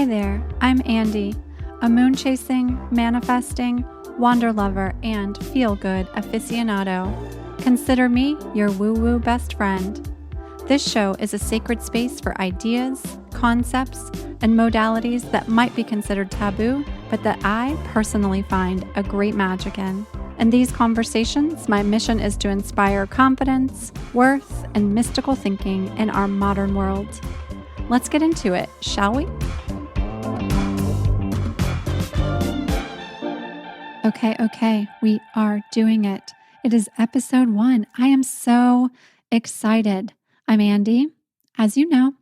there, I'm Andi, a moon-chasing, manifesting, wander lover, and feel-good aficionado. Consider me your woo-woo best friend. This show is a sacred space for ideas, concepts, and modalities that might be considered taboo, but that I personally find a great magic in. In these conversations, my mission is to inspire confidence, worth, and mystical thinking in our modern world. Let's get into it, shall we? Okay, we are doing it. It is episode 1. I am so excited. I'm Andi. As you know,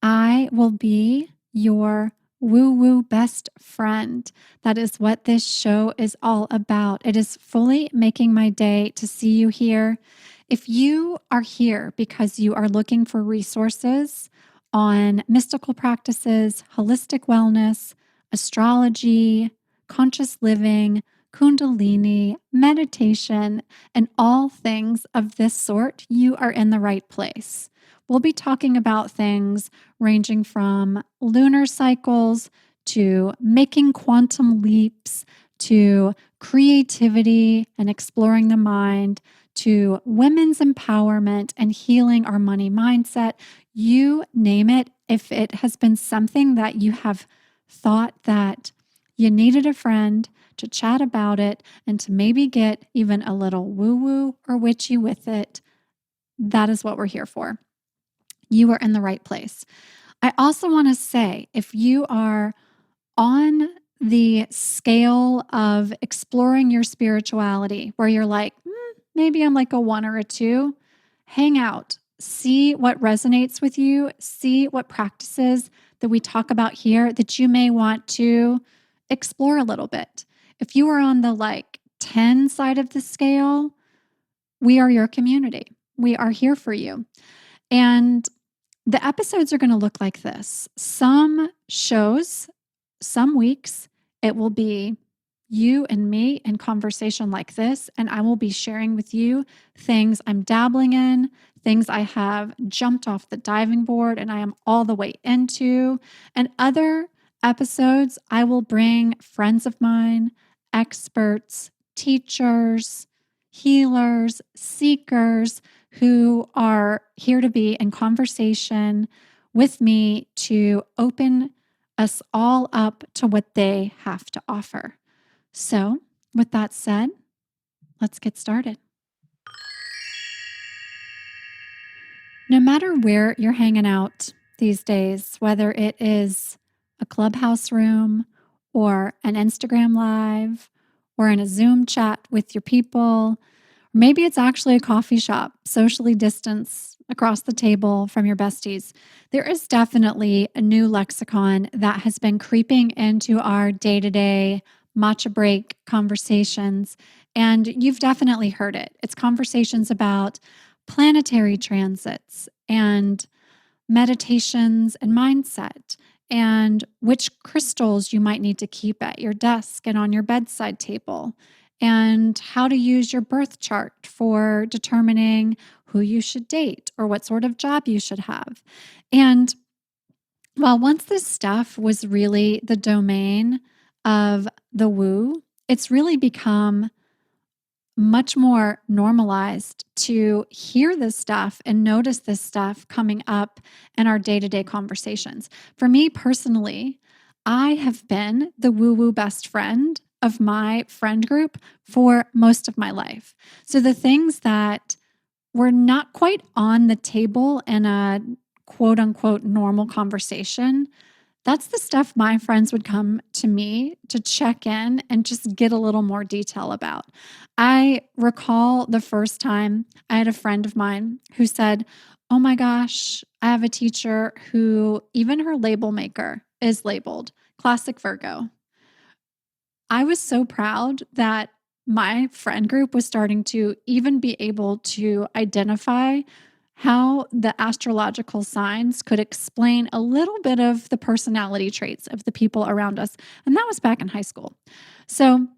I will be your woo-woo best friend. That is what this show is all about. It is fully making my day to see you here. If you are here because you are looking for resources on mystical practices, holistic wellness, astrology, conscious living, kundalini, meditation, and all things of this sort, you are in the right place. We'll be talking about things ranging from lunar cycles to making quantum leaps to creativity and exploring the mind to women's empowerment and healing our money mindset. You name it. If it has been something that you have thought that you needed a friend to chat about it and to maybe get even a little woo-woo or witchy with it, that is what we're here for. You are in the right place. I also want to say, if you are on the scale of exploring your spirituality, where you're like, maybe I'm like a 1 or a 2, hang out, see what resonates with you, see what practices that we talk about here that you may want to explore a little bit. If you are on the 10 side of the scale, we are your community. We are here for you. And the episodes are going to look like this. Some shows, some weeks, it will be you and me in conversation like this, and I will be sharing with you things I'm dabbling in, things I have jumped off the diving board and I am all the way into. And other episodes, I will bring friends of mine, experts, teachers, healers, seekers, who are here to be in conversation with me to open us all up to what they have to offer. So, with that said, let's get started. No matter where you're hanging out these days, whether it is a clubhouse room or an Instagram live or in a Zoom chat with your people, maybe it's actually a coffee shop, socially distanced across the table from your besties. There is definitely a new lexicon that has been creeping into our day-to-day matcha break conversations, and you've definitely heard it. It's conversations about planetary transits and meditations and mindset, and which crystals you might need to keep at your desk and on your bedside table, and how to use your birth chart for determining who you should date or what sort of job you should have. And while once this stuff was really the domain of the woo, it's really become much more normalized to hear this stuff and notice this stuff coming up in our day-to-day conversations. For me personally, I have been the woo-woo best friend of my friend group for most of my life. So the things that were not quite on the table in a quote unquote normal conversation, that's the stuff my friends would come to me to check in and just get a little more detail about. I recall the first time I had a friend of mine who said, "Oh my gosh, I have a teacher who even her label maker is labeled Classic Virgo." I was so proud that my friend group was starting to even be able to identify how the astrological signs could explain a little bit of the personality traits of the people around us. And that was back in high school. So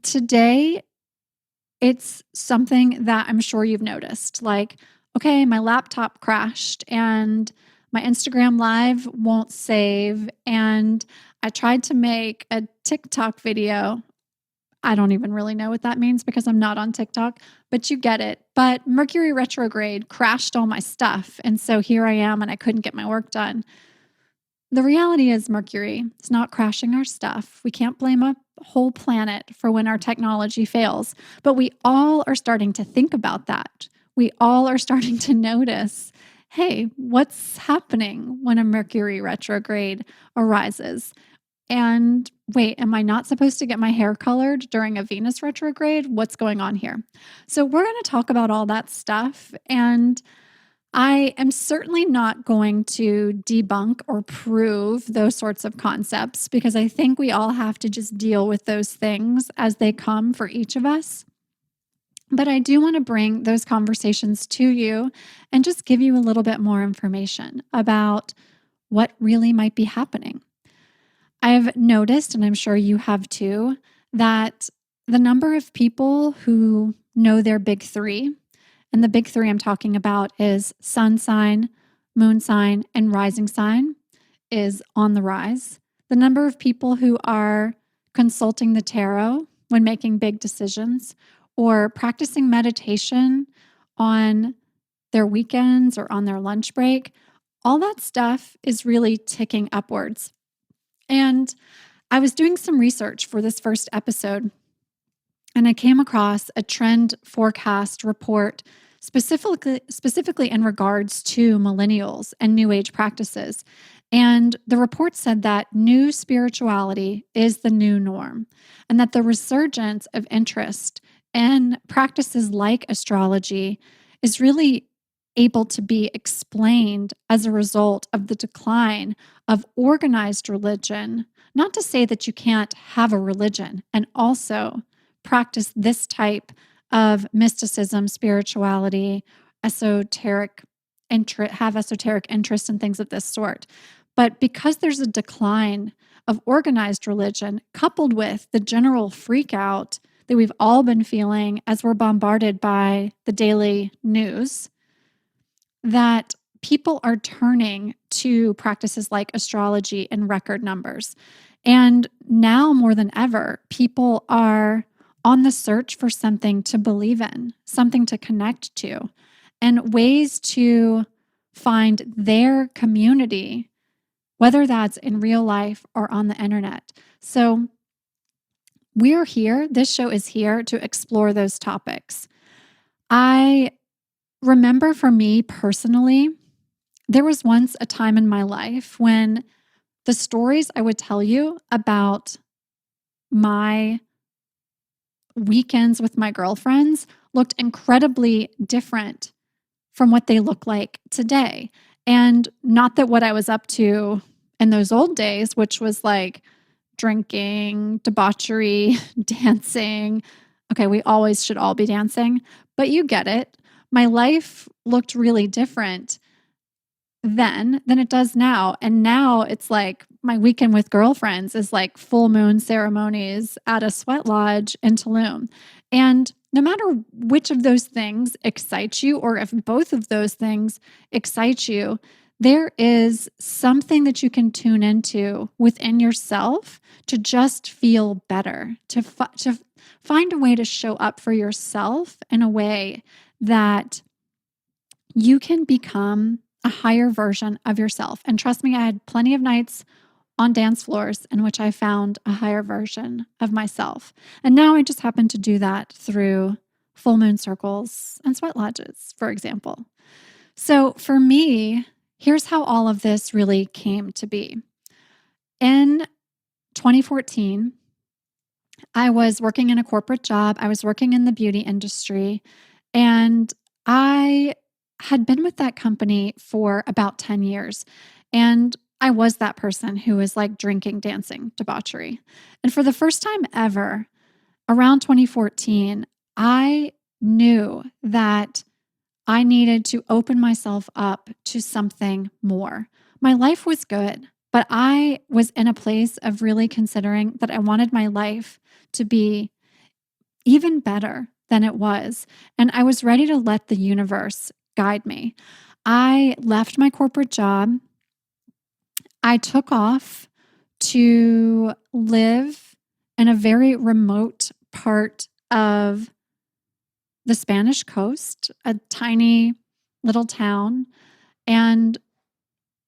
today, it's something that I'm sure you've noticed. Like, okay, my laptop crashed and My Instagram live won't save. And I tried to make a TikTok video. I don't even really know what that means because I'm not on TikTok, but you get it. But Mercury retrograde crashed all my stuff. And so here I am and I couldn't get my work done. The reality is Mercury is not crashing our stuff. We can't blame a whole planet for when our technology fails, but we all are starting to think about that. We all are starting to notice, hey, what's happening when a Mercury retrograde arises? And wait, am I not supposed to get my hair colored during a Venus retrograde? What's going on here? So we're going to talk about all that stuff. And I am certainly not going to debunk or prove those sorts of concepts because I think we all have to just deal with those things as they come for each of us. But I do want to bring those conversations to you and just give you a little bit more information about what really might be happening. I've noticed, and I'm sure you have too, that the number of people who know their big three, and the big three I'm talking about is sun sign, moon sign, and rising sign, is on the rise. The number of people who are consulting the tarot when making big decisions or practicing meditation on their weekends or on their lunch break, all that stuff is really ticking upwards. And I was doing some research for this first episode, and I came across a trend forecast report specifically in regards to millennials and New Age practices. And the report said that new spirituality is the new norm, and that the resurgence of interest in practices like astrology is really able to be explained as a result of the decline of organized religion. Not to say that you can't have a religion and also practice this type of mysticism, spirituality, esoteric have esoteric interest in things of this sort. But because there's a decline of organized religion coupled with the general freak out that we've all been feeling as we're bombarded by the daily news, that people are turning to practices like astrology in record numbers. And now more than ever, people are on the search for something to believe in, something to connect to, and ways to find their community, whether that's in real life or on the internet. So we're here, this show is here to explore those topics. I remember for me personally, there was once a time in my life when the stories I would tell you about my weekends with my girlfriends looked incredibly different from what they look like today. And not that what I was up to in those old days, which was like drinking, debauchery, dancing. Okay, we always should all be dancing, but you get it. My life looked really different then than it does now. And now it's like my weekend with girlfriends is like full moon ceremonies at a sweat lodge in Tulum. And no matter which of those things excites you, or if both of those things excite you, there is something that you can tune into within yourself to just feel better, to find a way to show up for yourself in a way that you can become a higher version of yourself. And trust me, I had plenty of nights on dance floors in which I found a higher version of myself. And now I just happen to do that through full moon circles and sweat lodges, for example. So for me, here's how all of this really came to be. In 2014, I was working in a corporate job. I was working in the beauty industry, and I had been with that company for about 10 years. And I was that person who was like drinking, dancing, debauchery. And for the first time ever, around 2014, I knew that I needed to open myself up to something more. My life was good, but I was in a place of really considering that I wanted my life to be even better than it was. And I was ready to let the universe guide me. I left my corporate job. I took off to live in a very remote part of the Spanish coast, a tiny little town. And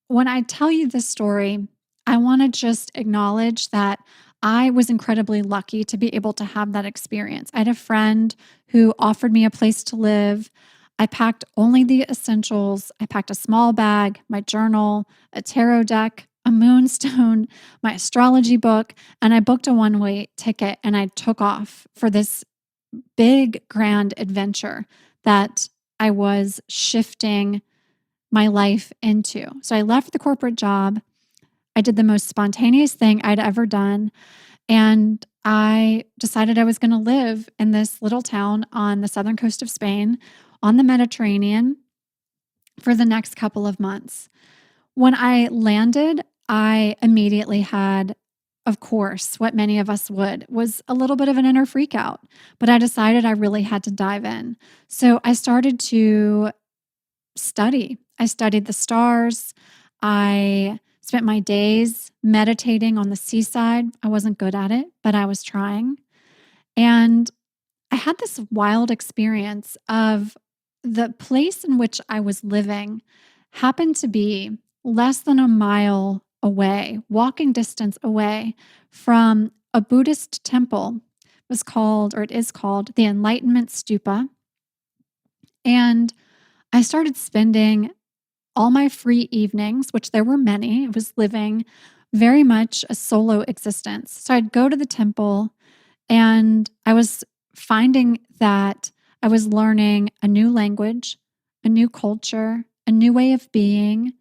when I tell you this story, I want to just acknowledge that I was incredibly lucky to be able to have that experience. I had a friend who offered me a place to live. I packed only the essentials. I packed a small bag, my journal, a tarot deck, a moonstone, my astrology book, and I booked a one-way ticket and I took off for this big, grand adventure that I was shifting my life into. So I left the corporate job. I did the most spontaneous thing I'd ever done. And I decided I was going to live in this little town on the southern coast of Spain on the Mediterranean for the next couple of months. When I landed, I immediately had, of course, what many of us would, was a little bit of an inner freak out, but I decided I really had to dive in. So I started to study. I studied the stars. I spent my days meditating on the seaside. I wasn't good at it, but I was trying. And I had this wild experience of the place in which I was living happened to be less than a mile away, walking distance away from a Buddhist temple. It is called the Enlightenment Stupa. And I started spending all my free evenings, which there were many. I was living very much a solo existence. So I'd go to the temple and I was finding that I was learning a new language, a new culture, a new way of being,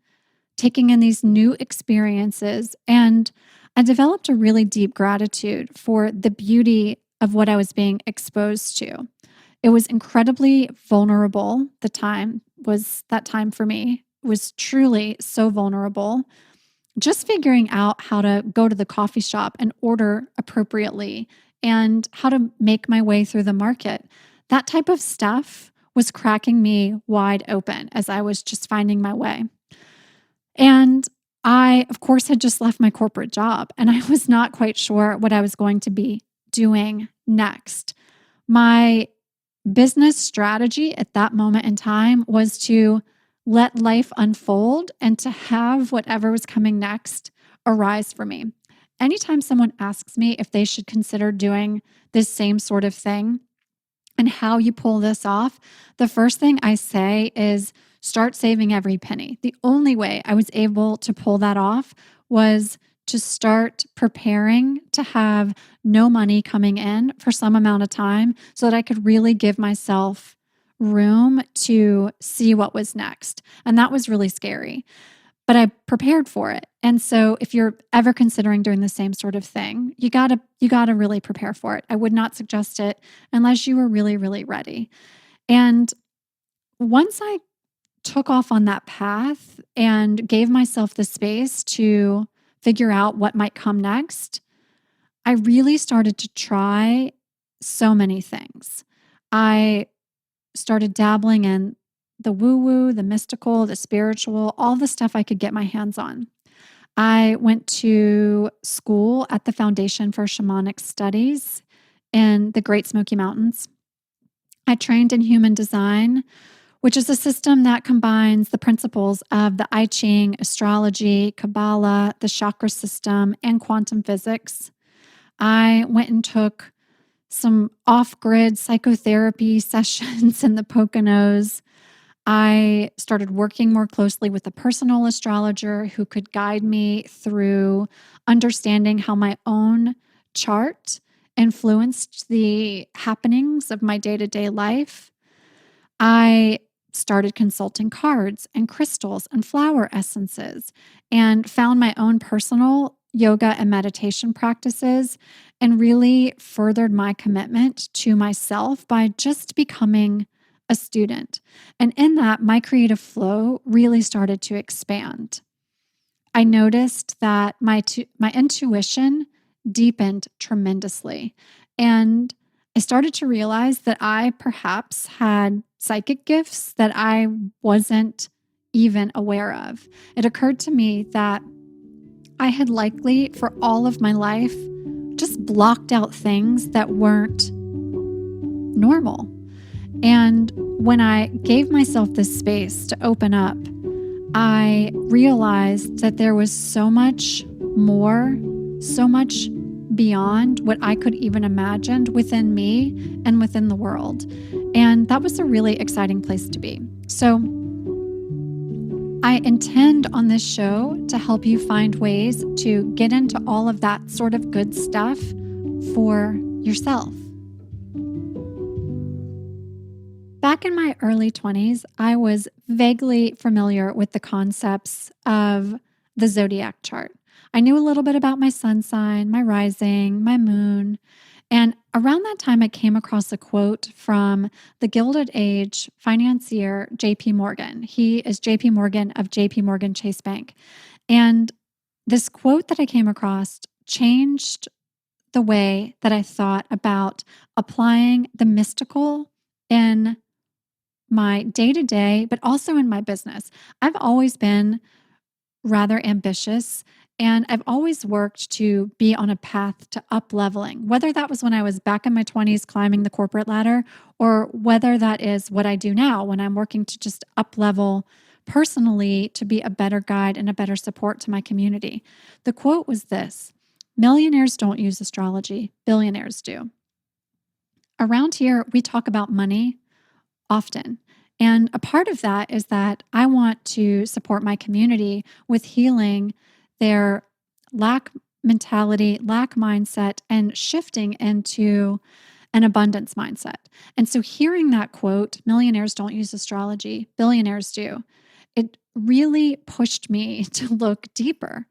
taking in these new experiences. And I developed a really deep gratitude for the beauty of what I was being exposed to. It was incredibly vulnerable. That time for me. It was truly so vulnerable. Just figuring out how to go to the coffee shop and order appropriately and how to make my way through the market. That type of stuff was cracking me wide open as I was just finding my way. And I, of course, had just left my corporate job and I was not quite sure what I was going to be doing next. My business strategy at that moment in time was to let life unfold and to have whatever was coming next arise for me. Anytime someone asks me if they should consider doing this same sort of thing and how you pull this off, the first thing I say is start saving every penny. The only way I was able to pull that off was to start preparing to have no money coming in for some amount of time so that I could really give myself room to see what was next. And that was really scary, but I prepared for it. And so if you're ever considering doing the same sort of thing, you gotta really prepare for it. I would not suggest it unless you were really, really ready. And once I took off on that path and gave myself the space to figure out what might come next, I really started to try so many things. I started dabbling in the woo-woo, the mystical, the spiritual, all the stuff I could get my hands on. I went to school at the Foundation for Shamanic Studies in the Great Smoky Mountains. I trained in human design, which is a system that combines the principles of the I Ching, astrology, Kabbalah, the chakra system, and quantum physics. I went and took some off-grid psychotherapy sessions in the Poconos. I started working more closely with a personal astrologer who could guide me through understanding how my own chart influenced the happenings of my day-to-day life. I started consulting cards and crystals and flower essences and found my own personal yoga and meditation practices and really furthered my commitment to myself by just becoming a student. And in that, my creative flow really started to expand. I noticed that my intuition deepened tremendously. And I started to realize that I perhaps had psychic gifts that I wasn't even aware of. It occurred to me that I had likely, for all of my life, just blocked out things that weren't normal. And when I gave myself this space to open up, I realized that there was so much more, so much beyond what I could even imagine within me and within the world. And that was a really exciting place to be. So I intend on this show to help you find ways to get into all of that sort of good stuff for yourself. Back in my early 20s, I was vaguely familiar with the concepts of the zodiac chart. I knew a little bit about my sun sign, my rising, my moon, and around that time I came across a quote from the Gilded Age financier JP Morgan. He is JP Morgan of JP Morgan Chase Bank. And this quote that I came across changed the way that I thought about applying the mystical in my day-to-day, but also in my business. I've always been rather ambitious, and I've always worked to be on a path to up-leveling, whether that was when I was back in my 20s climbing the corporate ladder, or whether that is what I do now when I'm working to just up-level personally to be a better guide and a better support to my community. The quote was this: "Millionaires don't use astrology, billionaires do." Around here, we talk about money often. And a part of that is that I want to support my community with healing their lack mentality, lack mindset, and shifting into an abundance mindset. And so hearing that quote, "Millionaires don't use astrology, billionaires do," it really pushed me to look deeper.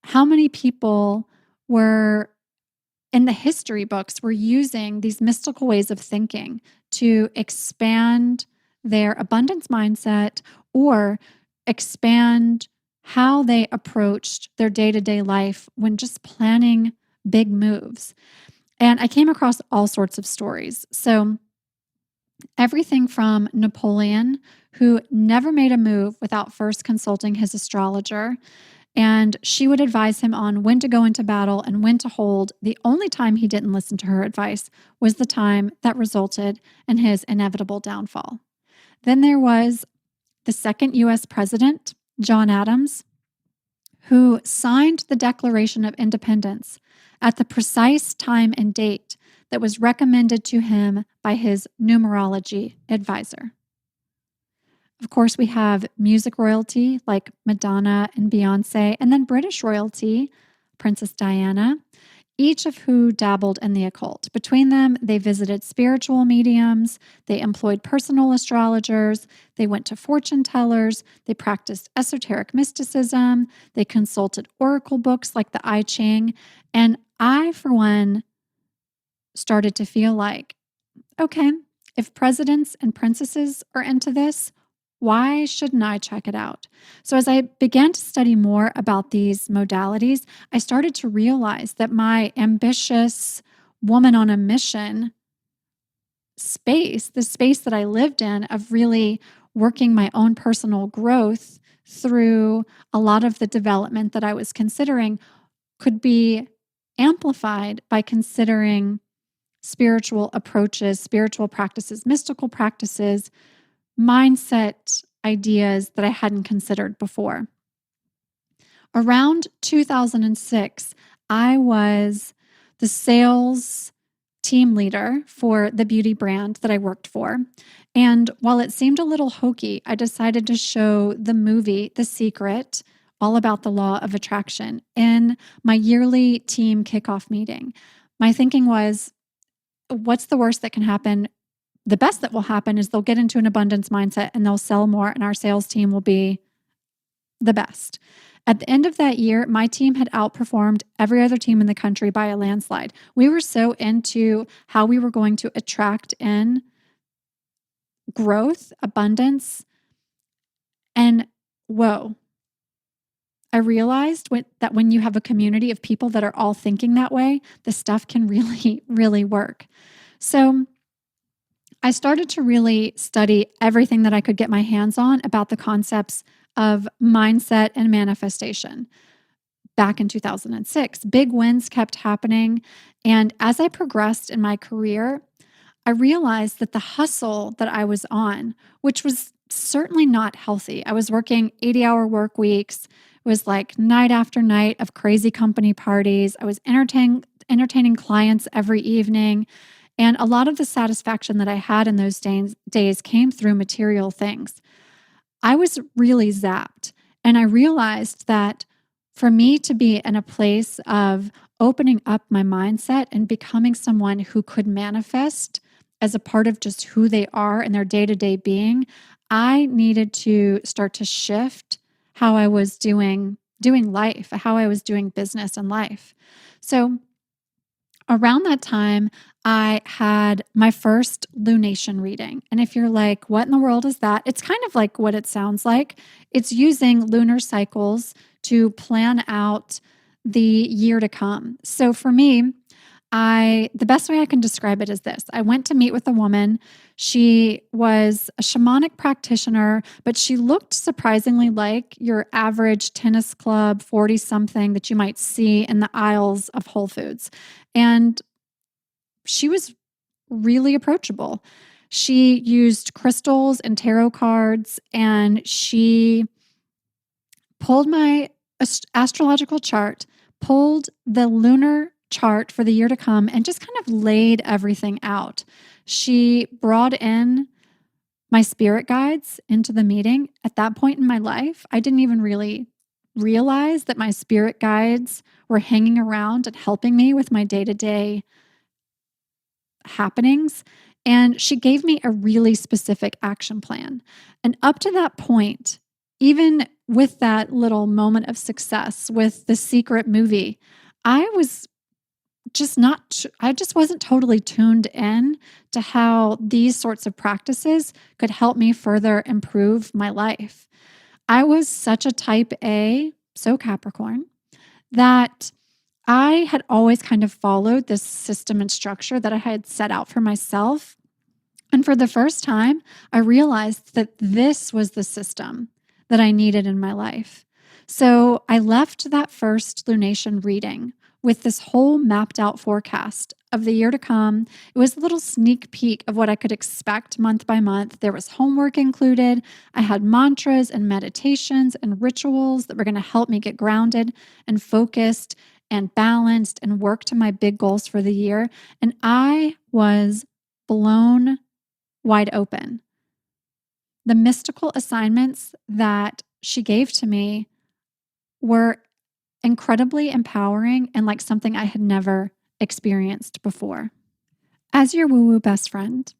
How many people were in the history books were using these mystical ways of thinking to expand their abundance mindset or expand how they approached their day-to-day life when just planning big moves. And I came across all sorts of stories. So everything from Napoleon, who never made a move without first consulting his astrologer, and she would advise him on when to go into battle and when to hold. The only time he didn't listen to her advice was the time that resulted in his inevitable downfall. Then there was the second U.S. president, John Adams, who signed the Declaration of Independence at the precise time and date that was recommended to him by his numerology advisor. Of course, we have music royalty like Madonna and Beyonce, and then British royalty, Princess Diana, each of who dabbled in the occult. Between them, they visited spiritual mediums, they employed personal astrologers, they went to fortune tellers, they practiced esoteric mysticism, they consulted oracle books like the I Ching, and I, for one, started to feel like, okay, if presidents and princesses are into this, why shouldn't I check it out? So as I began to study more about these modalities, I started to realize that my ambitious woman on a mission space, the space that I lived in of really working my own personal growth through a lot of the development that I was considering, could be amplified by considering spiritual approaches, spiritual practices, mystical practices, mindset ideas that I hadn't considered before. Around 2006, I was the sales team leader for the beauty brand that I worked for. And while it seemed a little hokey, I decided to show the movie The Secret, all about the law of attraction, in my yearly team kickoff meeting. My thinking was, what's the worst that can happen? The best that will happen is they'll get into an abundance mindset and they'll sell more, and our sales team will be the best. At the end of that year, my team had outperformed every other team in the country by a landslide. We were so into how we were going to attract in growth, abundance, and whoa. I realized that when you have a community of people that are all thinking that way, the stuff can really, really work. So I started to really study everything that I could get my hands on about the concepts of mindset and manifestation. Back in 2006, big wins kept happening. And as I progressed in my career, I realized that the hustle that I was on, which was certainly not healthy, I was working 80-hour work weeks. It was like night after night of crazy company parties. I was entertaining clients every evening. And a lot of the satisfaction that I had in those days came through material things. I was really zapped. And I realized that for me to be in a place of opening up my mindset and becoming someone who could manifest as a part of just who they are and their day to day being, I needed to start to shift how I was doing life, how I was doing business and life. So around that time, I had my first lunation reading. And if you're like, what in the world is that? It's kind of like what it sounds like. It's using lunar cycles to plan out the year to come. So for me, the best way I can describe it is this. I went to meet with a woman. She was a shamanic practitioner, but she looked surprisingly like your average tennis club 40 something that you might see in the aisles of Whole Foods. And she was really approachable. She used crystals and tarot cards, and she pulled my astrological chart, pulled the lunar chart for the year to come, and just kind of laid everything out. She brought in my spirit guides into the meeting. At that point in my life, I didn't even really realize that my spirit guides were hanging around and helping me with my day-to-day happenings. And she gave me a really specific action plan. And up to that point, even with that little moment of success with the secret movie, I was I just wasn't totally tuned in to how these sorts of practices could help me further improve my life. I was such a type A, so Capricorn, that I had always kind of followed this system and structure that I had set out for myself. And for the first time, I realized that this was the system that I needed in my life. So I left that first lunation reading with this whole mapped out forecast of the year to come. It was a little sneak peek of what I could expect month by month. There was homework included. I had mantras and meditations and rituals that were going to help me get grounded and focused and balanced and work to my big goals for the year. And I was blown wide open. The mystical assignments that she gave to me were incredibly empowering and like something I had never experienced before. As your woo-woo best friend,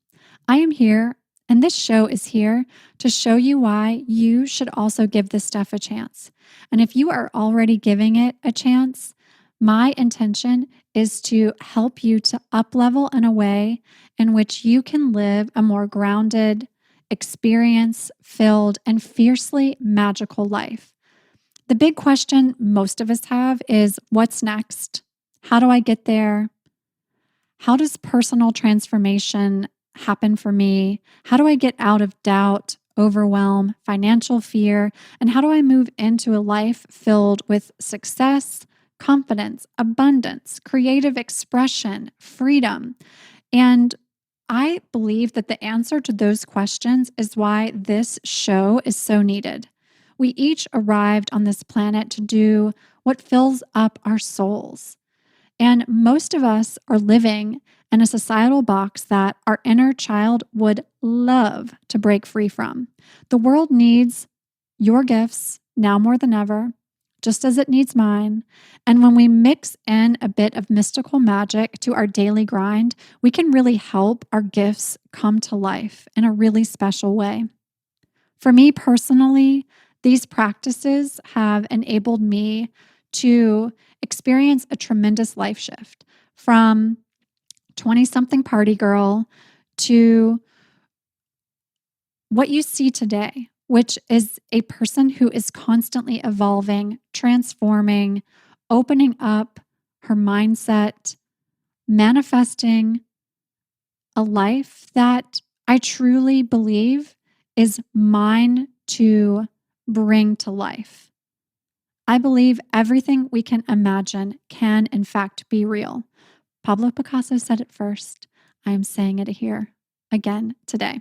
I am here, and this show is here to show you why you should also give this stuff a chance. And if you are already giving it a chance, my intention is to help you to up-level in a way in which you can live a more grounded, experience-filled, and fiercely magical life. The big question most of us have is, what's next? How do I get there? How does personal transformation happen for me? How do I get out of doubt, overwhelm, financial fear? And how do I move into a life filled with success, confidence, abundance, creative expression, freedom? And I believe that the answer to those questions is why this show is so needed. We each arrived on this planet to do what fills up our souls. And most of us are living in a societal box that our inner child would love to break free from. The world needs your gifts now more than ever, just as it needs mine. And when we mix in a bit of mystical magic to our daily grind, we can really help our gifts come to life in a really special way. For me personally, these practices have enabled me to experience a tremendous life shift from 20-something party girl to what you see today, which is a person who is constantly evolving, transforming, opening up her mindset, manifesting a life that I truly believe is mine to bring to life. I believe everything we can imagine can, in fact, be real. Pablo Picasso said it first. I am saying it here again today.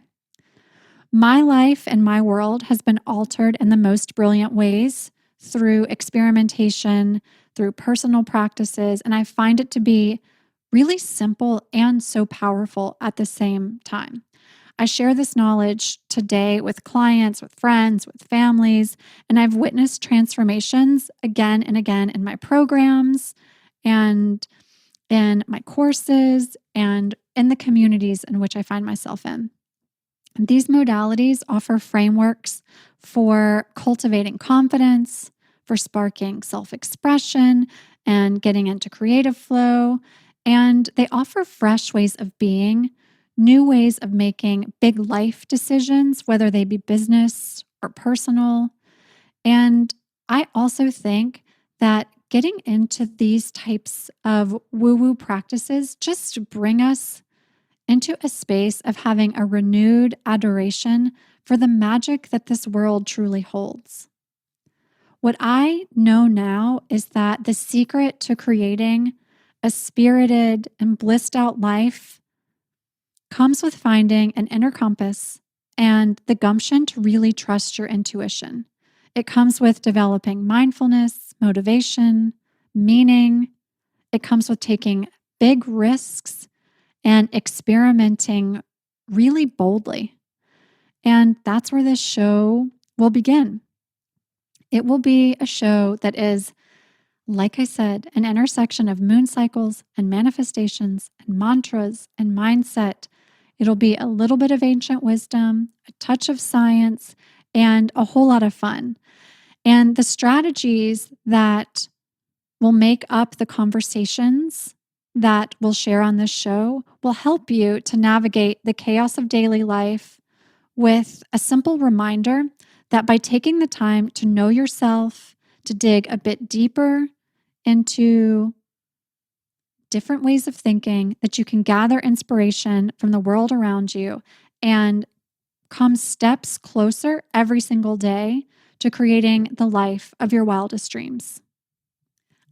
My life and my world has been altered in the most brilliant ways through experimentation, through personal practices, and I find it to be really simple and so powerful at the same time. I share this knowledge today with clients, with friends, with families, and I've witnessed transformations again and again in my programs and in my courses and in the communities in which I find myself in. These modalities offer frameworks for cultivating confidence, for sparking self-expression and getting into creative flow, and they offer fresh ways of being, new ways of making big life decisions, whether they be business or personal. And I also think that getting into these types of woo-woo practices just bring us into a space of having a renewed adoration for the magic that this world truly holds. What I know now is that the secret to creating a spirited and blissed out life comes with finding an inner compass and the gumption to really trust your intuition. It comes with developing mindfulness, motivation, meaning. It comes with taking big risks and experimenting really boldly. And that's where this show will begin. It will be a show that is, like I said, an intersection of moon cycles and manifestations and mantras and mindset. It'll be a little bit of ancient wisdom, a touch of science, and a whole lot of fun. And the strategies that will make up the conversations that we'll share on this show will help you to navigate the chaos of daily life with a simple reminder that by taking the time to know yourself, to dig a bit deeper into different ways of thinking, that you can gather inspiration from the world around you and come steps closer every single day to creating the life of your wildest dreams.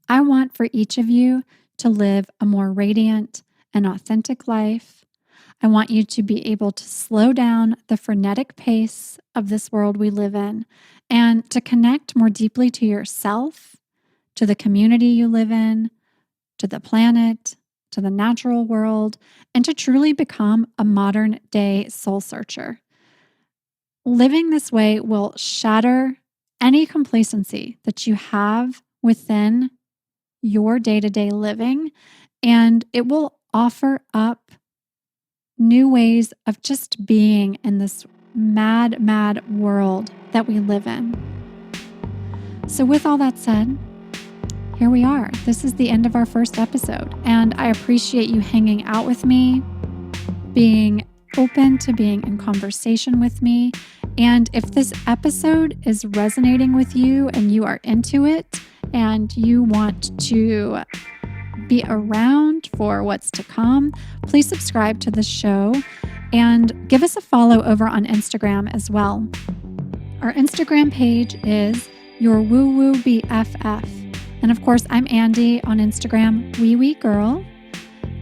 I want for each of you to live a more radiant and authentic life. I want you to be able to slow down the frenetic pace of this world we live in and to connect more deeply to yourself, to the community you live in, to the planet, to the natural world, and to truly become a modern day soul searcher. Living this way will shatter any complacency that you have within your day-to-day living, and it will offer up new ways of just being in this mad, mad world that we live in. So with all that said, here we are. This is the end of our first episode, and I appreciate you hanging out with me, being open to being in conversation with me. And if this episode is resonating with you and you are into it and you want to be around for what's to come, please subscribe to the show and give us a follow over on Instagram as well. Our Instagram page is Your Woo Woo BFF. And of course, I'm Andi on Instagram, Wee Wee Girl.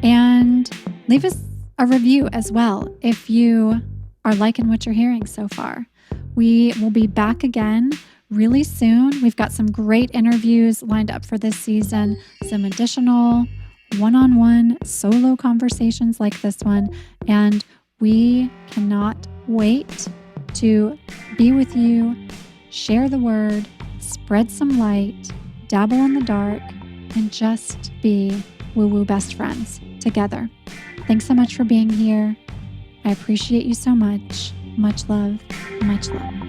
And leave us a review as well if you are liking what you're hearing so far. We will be back again really soon. We've got some great interviews lined up for this season, some additional one-on-one solo conversations like this one, and we cannot wait to be with you, share the word, spread some light, dabble in the dark, and just be woo-woo best friends together. Thanks so much for being here. I appreciate you so much. Much love, much love.